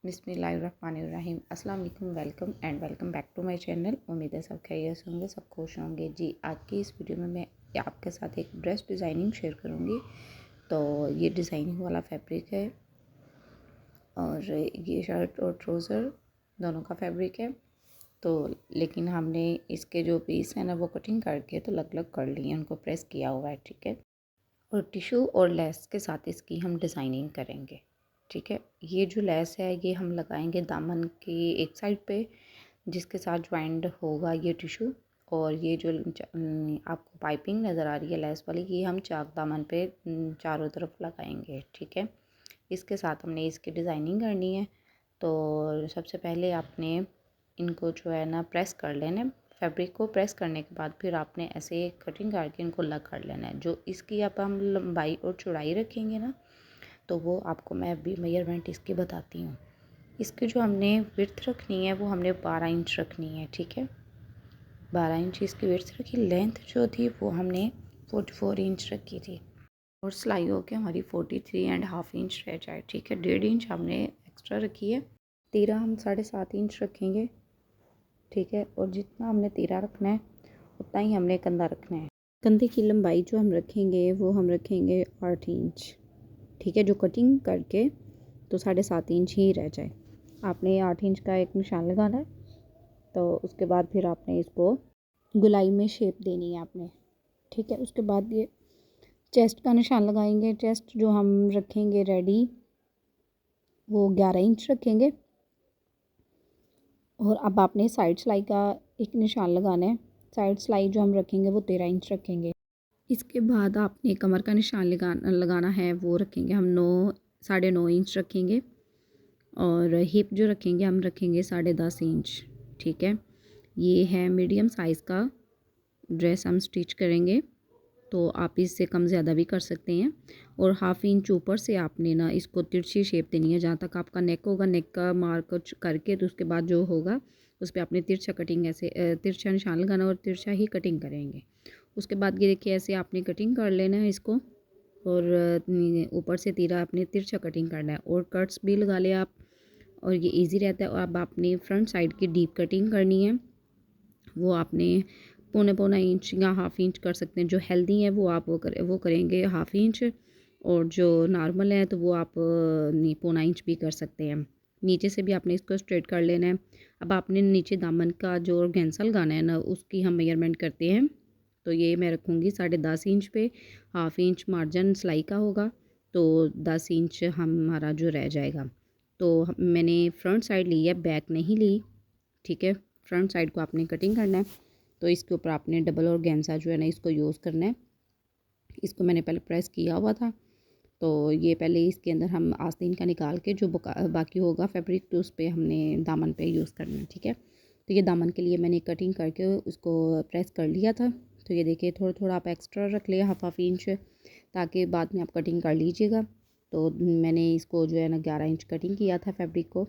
बिस्मिल्लाहिर्रहमानिर्रहीम। अस्सलाम वालेकुम, welcome back to my channel. उम्मीद है सब खैरियत से होंगे, सब खुश होंगे। जी, आज की इस वीडियो में मैं आपके साथ एक ड्रेस डिज़ाइनिंग शेयर करूँगी। तो ये डिज़ाइनिंग वाला फैब्रिक है और ये शर्ट और ट्राउज़र दोनों का फैब्रिक है। तो लेकिन हमने इसके जो पीस है ना वो कटिंग करके तो अलग अलग कर लिए हैं, उनको प्रेस किया हुआ है, ठीक है। और टिशू और लेस के साथ इसकी हम डिज़ाइनिंग करेंगे, ठीक है। ये जो लेस है ये हम लगाएंगे दामन की एक साइड पे, जिसके साथ ज्वाइंट होगा ये टिशू। और ये जो आपको पाइपिंग नज़र आ रही है लेस वाली, ये हम चाक दामन पे चारों तरफ लगाएंगे, ठीक है। इसके साथ हमने इसकी डिज़ाइनिंग करनी है। तो सबसे पहले आपने इनको जो है ना प्रेस कर लेना है। फैब्रिक को प्रेस करने के बाद फिर आपने ऐसे कटिंग करके इनको अलग कर लेना है। जो इसकी अब हम लंबाई और चौड़ाई रखेंगे ना, तो वो आपको मैं अभी मेजरमेंट इसकी बताती हूँ। इसकी जो हमने विड्थ रखनी है वो हमने 12 इंच रखनी है, ठीक है। 12 इंच इसकी विड्थ रखी। लेंथ जो थी वो हमने 44 इंच रखी थी और सिलाई होके हमारी 43.5 इंच रह जाए, ठीक है। 1.5 इंच हमने एक्स्ट्रा रखी है। तीरा हम 7.5 इंच रखेंगे, ठीक है। और जितना हमने तीरा रखना है उतना ही हमने कंधा रखना है। कंधे की लंबाई जो हम रखेंगे वो हम रखेंगे 8 इंच, ठीक है। जो कटिंग करके तो 7.5 इंच ही रह जाए। आपने 8 इंच का एक निशान लगाना है। तो उसके बाद फिर आपने इसको गुलाई में शेप देनी है आपने, ठीक है। उसके बाद ये चेस्ट का निशान लगाएंगे। चेस्ट जो हम रखेंगे रेडी वो 11 इंच रखेंगे। और अब आपने साइड सिलाई का एक निशान लगाना है। साइड सिलाई जो हम रखेंगे वो 13 इंच रखेंगे। इसके बाद आपने कमर का निशान लगाना है, वो रखेंगे हम 9.5 इंच रखेंगे। और हिप जो रखेंगे हम रखेंगे 10.5 इंच, ठीक है। ये है मीडियम साइज़ का ड्रेस हम स्टिच करेंगे, तो आप इससे कम ज़्यादा भी कर सकते हैं। और 1/2 इंच ऊपर से आपने ना इसको तिरछी शेप देनी है। जहाँ तक आपका नेक होगा, नेक का मार्क करके तो उसके बाद जो होगा उस पर आपने तिरछा कटिंग ऐसे तिरछा निशान लगाना और तिरछा ही कटिंग करेंगे। उसके बाद ये देखिए ऐसे आपने कटिंग कर लेना है इसको। और ऊपर से तीरा आपने तिरछा कटिंग करना है और कट्स भी लगा ले आप, और ये इजी रहता है। और अब आपने फ्रंट साइड की डीप कटिंग करनी है, वो आपने 1.25 इंच या 1/2 इंच कर सकते हैं। जो हेल्दी है वो आप वो करेंगे 1/2 इंच, और जो नॉर्मल है तो वो आप 1.25 इंच भी कर सकते हैं। नीचे से भी आपने इसको स्ट्रेट कर लेना है। अब आपने नीचे दामन का जो गेंसा लगाना है ना, उसकी हम मेजरमेंट करते हैं। तो ये मैं रखूँगी 10.5 इंच पे। 1/2 इंच मार्जिन सिलाई का होगा, तो 10 इंच हमारा जो रह जाएगा। तो मैंने फ्रंट साइड ली है, बैक नहीं ली, ठीक है। फ्रंट साइड को आपने कटिंग करना है। तो इसके ऊपर आपने डबल और गेंसा जो है ना इसको यूज़ करना है। इसको मैंने पहले प्रेस किया हुआ था, तो ये पहले इसके अंदर हम आस्तीन का निकाल के जो बाकी होगा फैब्रिक, तो उस पर हमने दामन पे यूज़ करना है, ठीक है। तो ये दामन के लिए मैंने कटिंग करके उसको प्रेस कर लिया था। तो ये देखिए थोड़ा थोड़ा आप एक्स्ट्रा रख लिया 1/2 इंच, ताकि बाद में आप कटिंग कर लीजिएगा। तो मैंने इसको जो है ना 11 इंच कटिंग किया था फैब्रिक को।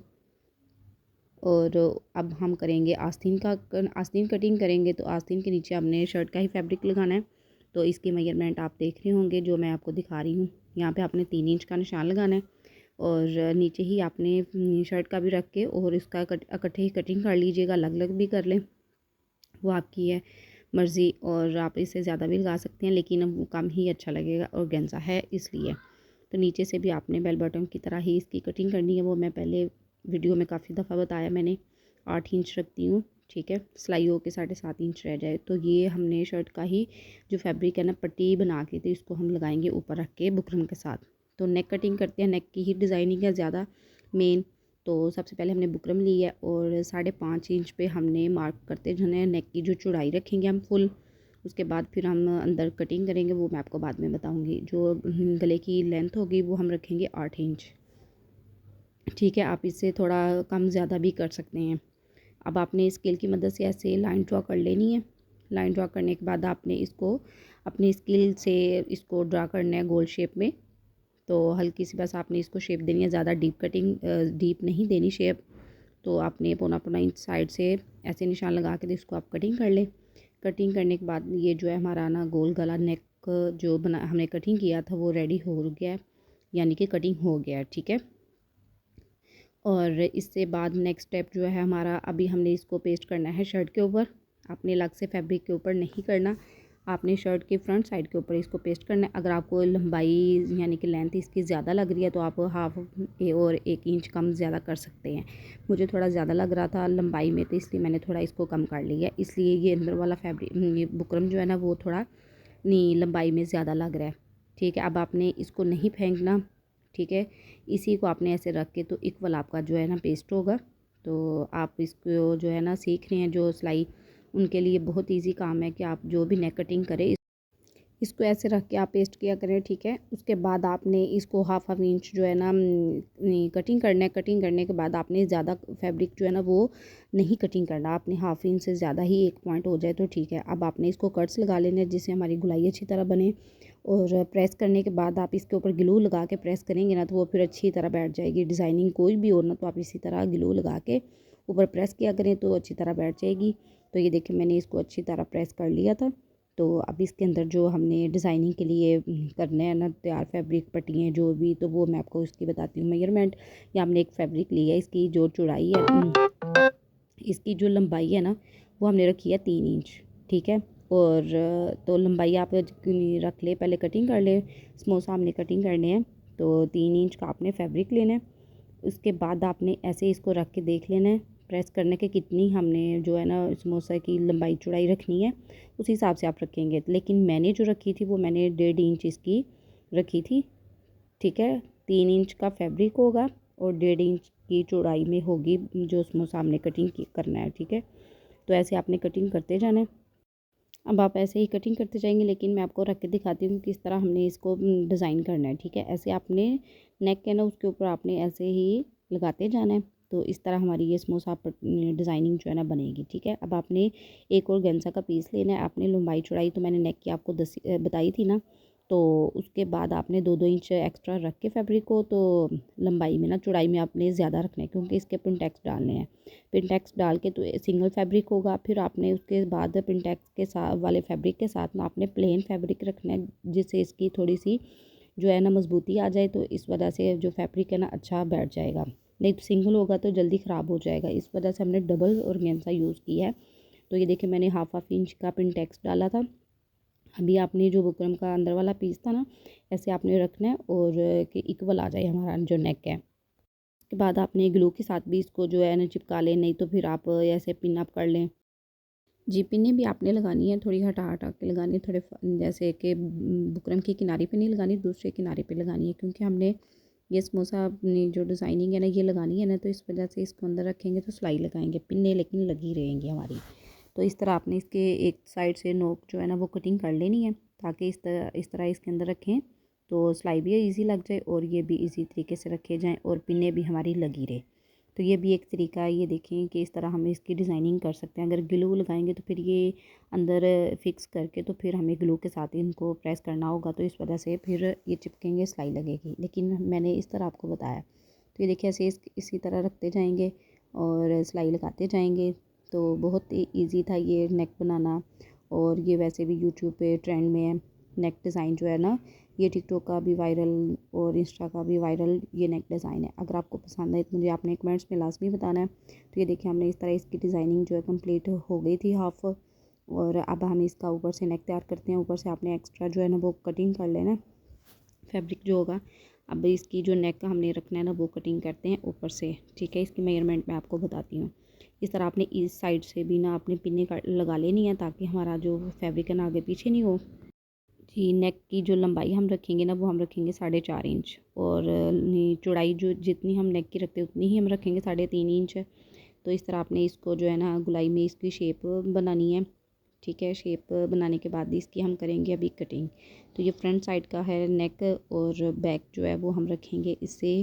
और अब हम करेंगे आस्तीन का आस्तीन कटिंग करेंगे। तो आस्तीन के नीचे हमने शर्ट का ही फैब्रिक लगाना है। तो इसकी मेजरमेंट आप देख रहे होंगे जो मैं आपको दिखा रही हूँ। यहाँ पे आपने 3 इंच का निशान लगाना है और नीचे ही आपने शर्ट का भी रख के और इसका इकट्ठे ही कटिंग कर लीजिएगा। अलग अलग भी कर लें, वो आपकी है मर्ज़ी। और आप इससे ज़्यादा भी लगा सकते हैं, लेकिन अब कम ही अच्छा लगेगा और गेंजा है इसलिए। तो नीचे से भी आपने बेल बटन की तरह ही इसकी कटिंग करनी है। वो मैं पहले वीडियो में काफ़ी दफ़ा बताया मैंने। 8 इंच रखती हूँ, ठीक है। सिलाई हो के 7.5 इंच रह जाए। तो ये हमने शर्ट का ही जो फैब्रिक है ना पट्टी बना के, तो इसको हम लगाएंगे ऊपर रख के बुकरम के साथ। तो नेक कटिंग करते हैं, नेक की ही डिज़ाइनिंग है ज़्यादा मेन। तो सबसे पहले हमने बुकरम ली है और 5.5 इंच पे हमने मार्क करते जाना नेक की जो चौड़ाई रखेंगे हम फुल। उसके बाद फिर हम अंदर कटिंग करेंगे, वो मैं आपको बाद में बताऊंगी। जो गले की लेंथ होगी वो हम रखेंगे 8 इंच, ठीक है। आप इससे थोड़ा कम ज़्यादा भी कर सकते हैं। अब आपने स्केल की मदद से ऐसे लाइन ड्रा कर लेनी है। लाइन ड्रा करने के बाद आपने इसको अपनी स्केल से इसको ड्रा करना है गोल शेप में। तो हल्की सी बस आपने इसको शेप देनी है, ज़्यादा डीप नहीं देनी शेप। तो आपने 1.25 इंच साइड से ऐसे निशान लगा के इसको आप कटिंग कर लें। कटिंग करने के बाद ये जो है हमारा ना गोल गला नेक जो बना हमने कटिंग किया था वो रेडी हो गया है, यानी कि कटिंग हो गया है, ठीक है। और इससे बाद नेक्स्ट स्टेप जो है हमारा, अभी हमने इसको पेस्ट करना है शर्ट के ऊपर। आपने अलग से फैब्रिक के ऊपर नहीं करना, आपने शर्ट की फ्रंट साइड के ऊपर इसको पेस्ट करना है। अगर आपको लंबाई यानी कि लेंथ इसकी ज़्यादा लग रही है तो आप हाफ और 1 इंच कम ज़्यादा कर सकते हैं। मुझे थोड़ा ज़्यादा लग रहा था लंबाई में, तो इसलिए मैंने थोड़ा इसको कम कर लिया, इसलिए ये अंदर वाला फैब्रिक, ये बुकरम जो है ना वो थोड़ा नहीं लंबाई में ज़्यादा लग रहा है। ठीक है, अब आपने इसको नहीं फेंकना। ठीक है, इसी को आपने ऐसे रख के तो इक्वल आपका जो है ना पेस्ट होगा। तो आप इसको जो है ना सीख रहे हैं जो सिलाई, उनके लिए बहुत इजी काम है कि आप जो भी नेक कटिंग करें इसको ऐसे रख के आप पेस्ट किया करें। ठीक है, उसके बाद आपने इसको हाफ इंच जो है ना कटिंग करना है। कटिंग करने के बाद आपने ज़्यादा फैब्रिक जो है ना वो नहीं कटिंग करना, आपने हाफ इंच से ज़्यादा ही 1 पॉइंट हो जाए तो ठीक है। अब आपने इसको कट्स लगा लेने जिससे हमारी गुलाई अच्छी तरह बने, और प्रेस करने के बाद आप इसके ऊपर ग्लू लगा के प्रेस करेंगे ना तो वो फिर अच्छी तरह बैठ जाएगी। डिज़ाइनिंग कोई भी हो ना तो आप इसी तरह ग्लू लगा के ऊपर प्रेस किया करें तो अच्छी तरह बैठ जाएगी। तो ये देखिए मैंने इसको अच्छी तरह प्रेस कर लिया था। तो अब इसके अंदर जो हमने डिज़ाइनिंग के लिए करने हैं ना तैयार फैब्रिक पट्टियाँ जो भी, तो वो मैं आपको इसकी बताती हूँ मेजरमेंट। या हमने एक फैब्रिक लिया है, इसकी जो चौड़ाई है इसकी जो लंबाई है ना वो हमने रखी है 3 इंच। ठीक है, और तो लंबाई आप रख ले, पहले कटिंग कर ले। समोसा हमने कटिंग करने हैं तो 3 इंच का आपने फैब्रिक लेना है। उसके बाद आपने ऐसे इसको रख के देख लेना है प्रेस करने के कितनी हमने जो है ना समोसा की लंबाई चौड़ाई रखनी है, उस हिसाब से आप रखेंगे। लेकिन मैंने जो रखी थी वो मैंने 1.5 इंच इसकी रखी थी। ठीक है, 3 इंच का फैब्रिक होगा और 1.5 इंच की चौड़ाई में होगी जो समोसा हमने कटिंग करना है। ठीक है, तो ऐसे आपने कटिंग करते जाना है। अब आप ऐसे ही कटिंग करते जाएंगे, लेकिन मैं आपको रख के दिखाती हूँ किस तरह हमने इसको डिज़ाइन करना है। ठीक है, ऐसे आपने नेक है ना उसके ऊपर आपने ऐसे ही लगाते जाना है। तो इस तरह हमारी ये समोसा डिज़ाइनिंग जो है ना बनेगी। ठीक है, अब आपने एक और गेंजा का पीस लेना है। आपने लंबाई चौड़ाई तो मैंने नेक की आपको बताई थी ना, तो उसके बाद आपने 2-2 इंच एक्स्ट्रा रख के फैब्रिक को, तो लंबाई में ना चौड़ाई में आपने ज़्यादा रखना है क्योंकि इसके पिनटेक्स डालने हैं। पिनटेक्स डाल के तो सिंगल फैब्रिक होगा, फिर आपने उसके बाद पिनटेक्स के साथ वाले फैब्रिक के साथ में आपने प्लेन फैब्रिक रखना है जिससे इसकी थोड़ी सी जो है ना मजबूती आ जाए। तो इस वजह से जो फैब्रिक है ना अच्छा बैठ जाएगा, नहीं तो सिंगल होगा तो जल्दी ख़राब हो जाएगा। इस वजह से हमने डबल ऑर्गेन्जा यूज़ किया है। तो ये देखिए मैंने हाफ इंच का पिनटेक्स डाला था। अभी आपने जो बुकरम का अंदर वाला पीस था ना ऐसे आपने रखना है और कि इक्वल आ जाए हमारा जो नेक है। उसके बाद आपने ग्लू के साथ भी इसको जो है ना चिपका लें, नहीं तो फिर आप ऐसे पिन अप कर लें। जी, पिनें भी आपने लगानी है, थोड़ी हटा हटा के लगानी है, थोड़े जैसे कि बुकरम की किनारे पे नहीं लगानी, दूसरे किनारे पे लगानी है, क्योंकि हमने ये समोसा अपनी जो डिज़ाइनिंग है ना ये लगानी है ना, तो इस वजह से इसको अंदर रखेंगे तो सिलाई लगाएंगे, पिनें लेकिन लगी रहेंगी हमारी। तो इस तरह आपने इसके एक साइड से नोक जो है ना वो कटिंग कर लेनी है, ताकि इस तरह इसके अंदर रखें तो सिलाई भी ईजी लग जाए और ये भी ईजी तरीके से रखे जाएँ और पिनें भी हमारी लगी रहे। तो ये भी एक तरीका है, ये देखें कि इस तरह हम इसकी डिज़ाइनिंग कर सकते हैं। अगर ग्लू लगाएंगे तो फिर ये अंदर फिक्स करके तो फिर हमें ग्लू के साथ इनको प्रेस करना होगा, तो इस वजह से फिर ये चिपकेंगे, सिलाई लगेगी। लेकिन मैंने इस तरह आपको बताया। तो ये देखिए ऐसे इसी तरह रखते जाएंगे और सिलाई लगाते जाएंगे। तो बहुत ही ईजी था ये नेक बनाना, और ये वैसे भी यूट्यूब पे ट्रेंड में है नेक डिज़ाइन जो है ना, ये टिकटॉक का भी वायरल और इंस्टा का भी वायरल ये नेक डिज़ाइन है। अगर आपको पसंद है तो मुझे आपने कमेंट्स में लाजमी बताना है। तो ये देखिए हमने इस तरह इसकी डिज़ाइनिंग जो है कंप्लीट हो गई थी हाफ, और अब हम इसका ऊपर से नेक तैयार करते हैं। ऊपर से आपने एक्स्ट्रा जो है ना वो कटिंग कर लेना फैब्रिक जो होगा। अब इसकी जो नेक हमने रखना है ना वो कटिंग करते हैं ऊपर से। ठीक है, इसकी मेजरमेंट मैं आपको बताती हूँ। इस तरह आपने इस साइड से भी ना अपनी पिन्नी लगा लेनी है ताकि हमारा जो फैब्रिक है ना आगे पीछे नहीं हो। जी, नेक की जो लंबाई हम रखेंगे ना वो हम रखेंगे 4.5 इंच, और चौड़ाई जो जितनी हम नेक की रखते हैं उतनी ही हम रखेंगे 3.5 इंच। तो इस तरह आपने इसको जो है ना गुलाई में इसकी शेप बनानी है। ठीक है, शेप बनाने के बाद इसकी हम करेंगे अभी कटिंग। तो ये फ्रंट साइड का है नेक, और बैक जो है वो हम रखेंगे इससे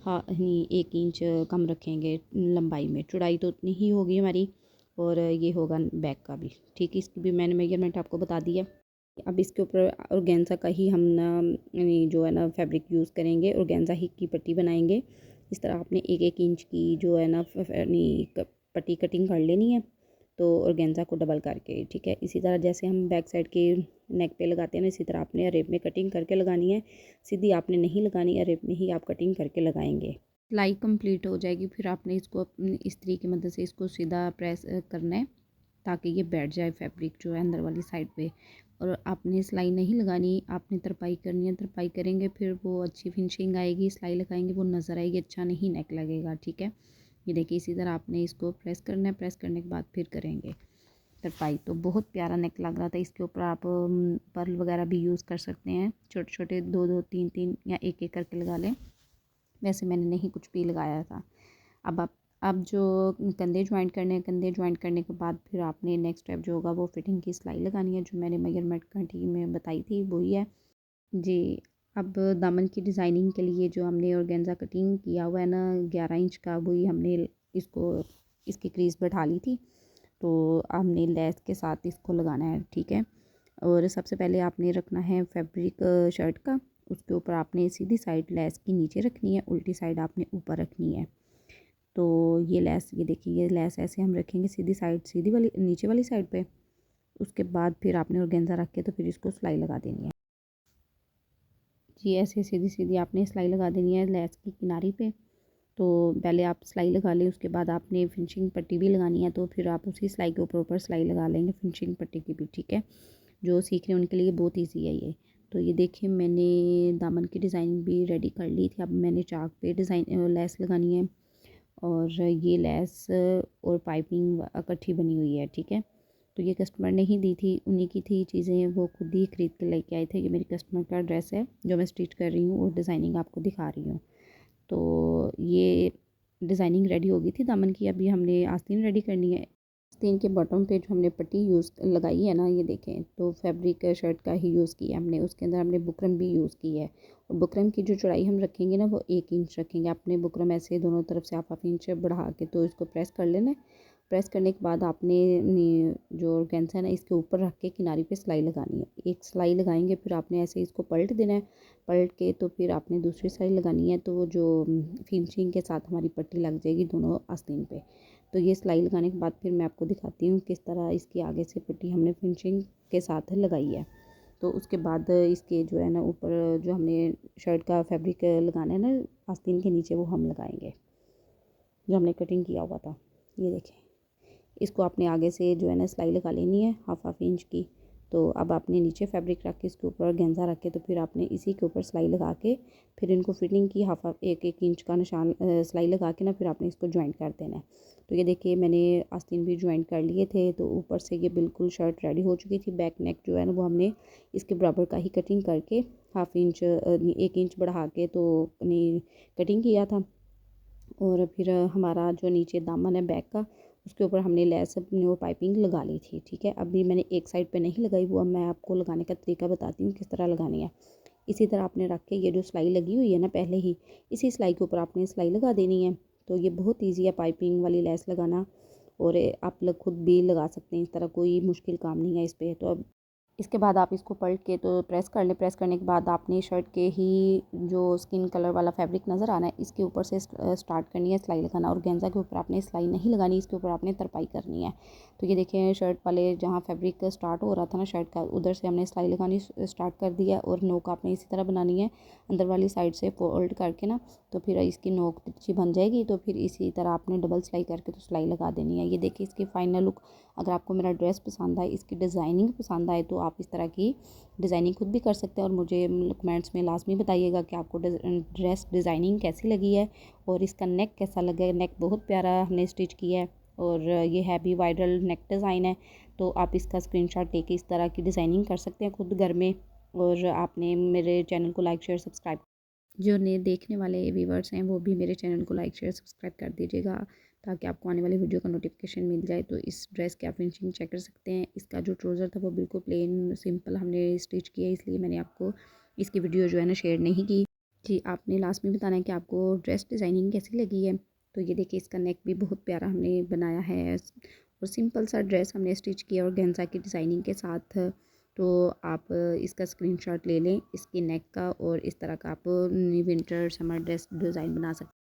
1 इंच कम रखेंगे लंबाई में। चौड़ाई तो उतनी ही होगी हमारी, और ये होगा बैक का भी। ठीक है, इसकी भी मैंने मेजरमेंट आपको बता दी है। अब इसके ऊपर ऑर्गेन्जा का ही हम ना जो है ना फैब्रिक यूज़ करेंगे, ऑर्गेन्जा ही की पट्टी बनाएंगे। इस तरह आपने 1-1 इंच की जो है ना पट्टी कटिंग कर लेनी है, तो ऑर्गेन्जा को डबल करके। ठीक है, इसी तरह जैसे हम बैक साइड के नेक पे लगाते हैं ना इसी तरह आपने अरेब में कटिंग करके लगानी है। सीधी आपने नहीं लगानी, अरेब में ही आप कटिंग करके लगाएंगे। सिलाई कंप्लीट हो जाएगी, फिर आपने इसको अपनी इस्त्री की मदद से इसको सीधा प्रेस करना है ताकि ये बैठ जाए फैब्रिक जो है अंदर वाली साइड पे। और आपने सिलाई नहीं लगानी, आपने तरपाई करनी है। तरपाई करेंगे फिर वो अच्छी फिनिशिंग आएगी, सिलाई लगाएंगे वो नज़र आएगी, अच्छा नहीं नेक लगेगा। ठीक है, ये देखिए इसी तरह आपने इसको प्रेस करना है। प्रेस करने के बाद फिर करेंगे तरपाई। तो बहुत प्यारा नेक लग रहा था। इसके ऊपर आप पर्ल वगैरह भी यूज़ कर सकते हैं, छोटे छोटे 2-2 3-3 या एक करके लगा लें। वैसे मैंने नहीं कुछ भी लगाया था। अब जो कंधे जॉइंट करने हैं, कंधे जॉइंट करने के बाद फिर आपने नेक्स्ट स्टेप जो होगा वो फिटिंग की सिलाई लगानी है, जो मैंने मेजरमेंट घंटी में बताई थी वही है जी। अब दामन की डिज़ाइनिंग के लिए जो हमने ऑर्गेन्जा कटिंग किया हुआ है ना 11 इंच का, वही हमने इसको इसकी क्रीज बैठा ली थी। तो हमने लेस के साथ इसको लगाना है। ठीक है, और सबसे पहले आपने रखना है फैब्रिक शर्ट का, उसके ऊपर आपने सीधी साइड लेस की नीचे रखनी है, उल्टी साइड आपने ऊपर रखनी है। तो ये लेस, ये देखिए ये लेस ऐसे हम रखेंगे सीधी साइड, सीधी वाली नीचे वाली साइड पे। उसके बाद फिर आपने ऑर्गेन्जा रख के तो फिर इसको सिलाई लगा देनी है जी। ऐसे सीधी सीधी आपने सिलाई लगा देनी है लेस की किनारी पे। तो पहले आप सिलाई लगा लें, उसके बाद आपने फिनिशिंग पट्टी भी लगानी है, तो फिर आप उसी सिलाई के ऊपर ऊपर सिलाई लगा लेंगे फिनिशिंग पट्टी की भी। ठीक है, जो सीख रहे हैं उनके लिए बहुत ईजी है ये। तो ये देखिए मैंने दामन की डिज़ाइनिंग भी रेडी कर ली थी। अब मैंने चाक पे डिज़ाइन लेस लगानी है, और ये लेस और पाइपिंग इकट्ठी बनी हुई है। ठीक है, तो ये कस्टमर ने ही दी थी, उन्हीं की थी चीज़ें, वो खुद ही ख़रीद के लेके आए थे। ये मेरी कस्टमर का ड्रेस है जो मैं स्टिच कर रही हूँ और डिज़ाइनिंग आपको दिखा रही हूँ। तो ये डिज़ाइनिंग रेडी हो गई थी दामन की। अभी हमने आस्तीन रेडी करनी है। आस्तीन के बॉटम पे जो हमने पट्टी यूज़ लगाई है ना, ये देखें, तो फैब्रिक शर्ट का ही यूज़ किया हमने। उसके अंदर हमने बुकरम भी यूज़ की है, और बुकरम की जो चौड़ाई हम रखेंगे ना वो 1 इंच रखेंगे। अपने बुकरम ऐसे दोनों तरफ से हाफ इंच बढ़ा के तो इसको प्रेस कर लेना है। प्रेस करने के बाद आपने जो ऑर्गेन्जा है ना इसके ऊपर रख के किनारी पे सिलाई लगानी है। एक सिलाई लगाएंगे, फिर आपने ऐसे इसको पलट देना है। पलट के तो फिर आपने दूसरी सिलाई लगानी है, तो वो जो फिनिशिंग के साथ हमारी पट्टी लग जाएगी दोनों आस्तीन पे। तो ये सिलाई लगाने के बाद फिर मैं आपको दिखाती हूँ किस तरह इसकी आगे से पट्टी हमने फिनिशिंग के साथ लगाई है। तो उसके बाद इसके जो है ना ऊपर जो हमने शर्ट का फैब्रिक लगाना है ना आस्तीन के नीचे, वो हम लगाएंगे जो हमने कटिंग किया हुआ था। ये देखें, इसको आपने आगे से जो है ना सिलाई लगा लेनी है हाफ इंच की। तो अब आपने नीचे फैब्रिक रख के इसके ऊपर गेंजा रख के तो फिर आपने इसी के ऊपर सिलाई लगा के फिर इनको फिटिंग की हाफ 1-1 इंच का निशान सिलाई लगा के ना फिर आपने इसको ज्वाइंट कर देना है। तो ये देखिए मैंने आस्तीन भी ज्वाइंट कर लिए थे। तो ऊपर से ये बिल्कुल शर्ट रेडी हो चुकी थी। बैक नेक जो है ना वो हमने इसके बराबर का ही कटिंग करके हाफ इंच 1 इंच बढ़ा के तो कटिंग किया था। और फिर हमारा जो नीचे दामन है बैक का, उसके ऊपर हमने लेस अपनी वो पाइपिंग लगा ली थी। ठीक है, अभी मैंने एक साइड पे नहीं लगाई, वो अब मैं आपको लगाने का तरीका बताती हूँ किस तरह लगानी है। इसी तरह आपने रख के ये जो सिलाई लगी हुई है ना पहले ही, इसी सिलाई के ऊपर आपने सिलाई लगा देनी है। तो ये बहुत ईजी है पाइपिंग वाली लेस लगाना, और आप लोग खुद भी लगा सकते हैं इस तरह, कोई मुश्किल काम नहीं है इस पर। तो अब इसके बाद आप इसको पलट के तो प्रेस कर लें। प्रेस करने के बाद आपने शर्ट के ही जो स्किन कलर वाला फैब्रिक नज़र आना है इसके ऊपर से स्टार्ट करनी है सिलाई लगाना। और गेंजा के ऊपर आपने सिलाई नहीं लगानी, इसके ऊपर आपने तरपाई करनी है। तो ये देखें शर्ट वाले जहाँ फैब्रिक स्टार्ट हो रहा था ना शर्ट का, उधर से हमने सिलाई लगानी स्टार्ट कर दिया। और नोक आपने इसी तरह बनानी है, अंदर वाली साइड से फोल्ड करके ना, तो फिर इसकी नोक तिरछी बन जाएगी। तो फिर इसी तरह आपने डबल सिलाई करके तो सिलाई लगा देनी है। ये देखिए इसकी फाइनल लुक। अगर आपको मेरा ड्रेस पसंद आए, इसकी डिज़ाइनिंग पसंद आए, तो आप इस तरह की डिज़ाइनिंग खुद भी कर सकते हैं। और मुझे कमेंट्स में लाजमी बताइएगा कि आपको ड्रेस डिज़ाइनिंग कैसी लगी है और इसका नेक कैसा लगा है। नेक बहुत प्यारा हमने स्टिच किया है, और ये हैवी वाइडल नेक डिज़ाइन है। तो आप इसका स्क्रीनशॉट लेके इस तरह की डिज़ाइनिंग कर सकते हैं खुद घर में। और आपने मेरे चैनल को लाइक शेयर सब्सक्राइब, जो नए देखने वाले व्यूवर्स हैं वो भी मेरे चैनल को लाइक शेयर सब्सक्राइब कर दीजिएगा, ताकि आपको आने वाली वीडियो का नोटिफिकेशन मिल जाए। तो इस ड्रेस की आप फिनिशिंग चेक कर सकते हैं। इसका जो ट्राउज़र था वो बिल्कुल प्लेन सिंपल हमने स्टिच किया, इसलिए मैंने आपको इसकी वीडियो जो है ना शेयर नहीं की जी। आपने लास्ट में बताना है कि आपको ड्रेस डिज़ाइनिंग कैसी लगी है। तो ये देखिए इसका नेक भी बहुत प्यारा हमने बनाया है, और सिंपल सा ड्रेस हमने स्टिच किया और गेंजा की डिज़ाइनिंग के साथ। तो आप इसका स्क्रीनशॉट ले लें इसकी नेक का, और इस तरह का आप विंटर समर ड्रेस डिज़ाइन बना सकते हैं।